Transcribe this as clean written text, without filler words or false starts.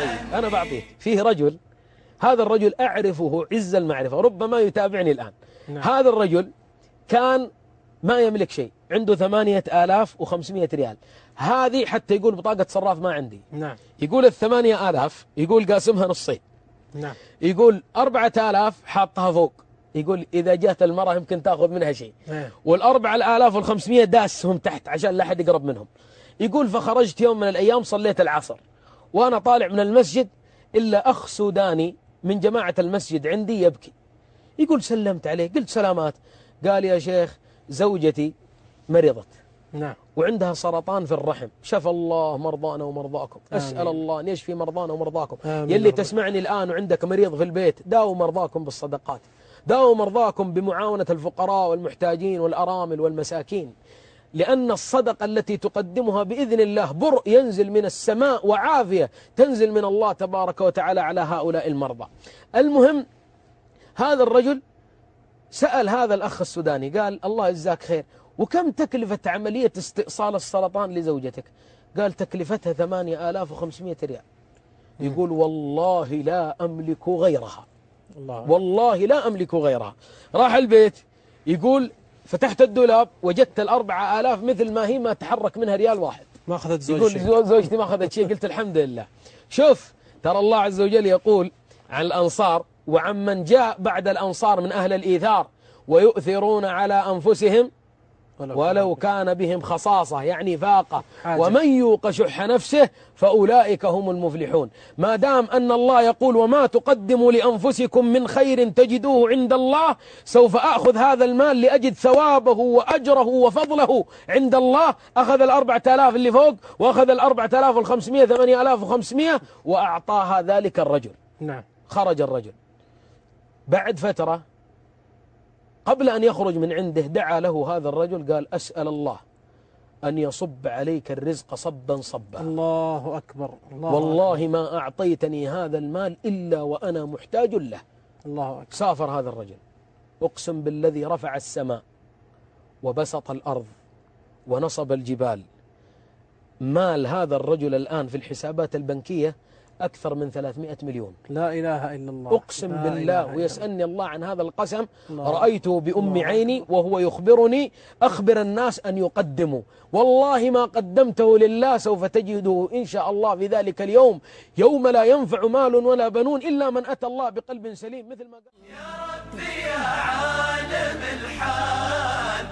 طيب أنا بعطيك فيه رجل، هذا الرجل أعرفه عز المعرفة، ربما يتابعني الآن. نعم. هذا الرجل كان ما يملك شيء، عنده 8500 ريال. هذه حتى يقول بطاقة صراف ما عندي. نعم. يقول 8000 يقول قاسمها نصين. نعم. يقول 4000 حاطها فوق، يقول إذا جات المرأة يمكن تأخذ منها شيء. وال4500 داسهم تحت عشان لا أحد يقرب منهم. يقول فخرجت يوم من الأيام صليت العصر وأنا طالع من المسجد إلا أخ سوداني من جماعة المسجد عندي يبكي. يقول سلمت عليه قلت سلامات. قال يا شيخ زوجتي مرضت. نعم. وعندها سرطان في الرحم، شفى الله مرضانا ومرضاكم. آمين. أسأل الله أن يشفي مرضانا ومرضاكم. آمين. يلي تسمعني الآن وعندك مريض في البيت، داووا مرضاكم بالصدقات، داووا مرضاكم بمعاونة الفقراء والمحتاجين والأرامل والمساكين، لأن الصدقة التي تقدمها بإذن الله برء ينزل من السماء وعافية تنزل من الله تبارك وتعالى على هؤلاء المرضى. المهم هذا الرجل سأل هذا الأخ السوداني قال الله يجزاك خير، وكم تكلفة عملية استئصال السرطان لزوجتك؟ قال تكلفتها 8500 ريال. يقول والله لا أملك غيرها، والله لا أملك غيرها. راح البيت يقول فتحت الدولاب وجدت 4000 مثل ما هي، ما تحرك منها ريال واحد. ما أخذت يقول زوجتي ما أخذت شيء. قلت الحمد لله. شوف ترى الله عز وجل يقول عن الأنصار وعمن جاء بعد الأنصار من أهل الإيثار ويؤثرون على أنفسهم ولو كان بهم خصاصة، يعني فاقة، ومن يوق شح نفسه فأولئك هم المفلحون. ما دام أن الله يقول وما تقدموا لأنفسكم من خير تجدوه عند الله، سوف أخذ هذا المال لأجد ثوابه وأجره وفضله عند الله. أخذ 4000 اللي فوق وأخذ 4500 8500 وأعطاها ذلك الرجل. نعم. خرج الرجل بعد فترة، قبل أن يخرج من عنده دعا له هذا الرجل قال أسأل الله أن يصب عليك الرزق صبا صبا. الله أكبر. الله والله أكبر. ما أعطيتني هذا المال إلا وأنا محتاج له. الله أكبر. سافر هذا الرجل، أقسم بالذي رفع السماء وبسط الأرض ونصب الجبال. مال هذا الرجل الآن في الحسابات البنكية أكثر من 300 مليون. لا إله إلا الله. أقسم بالله ويسألني الله عن هذا القسم. رأيته بأم الله عيني وهو يخبرني أخبر الناس أن يقدموا. والله ما قدمته لله سوف تجده إن شاء الله في ذلك اليوم، يوم لا ينفع مال ولا بنون إلا من أتى الله بقلب سليم، مثل ما قال يا ربي يا عالم الحال.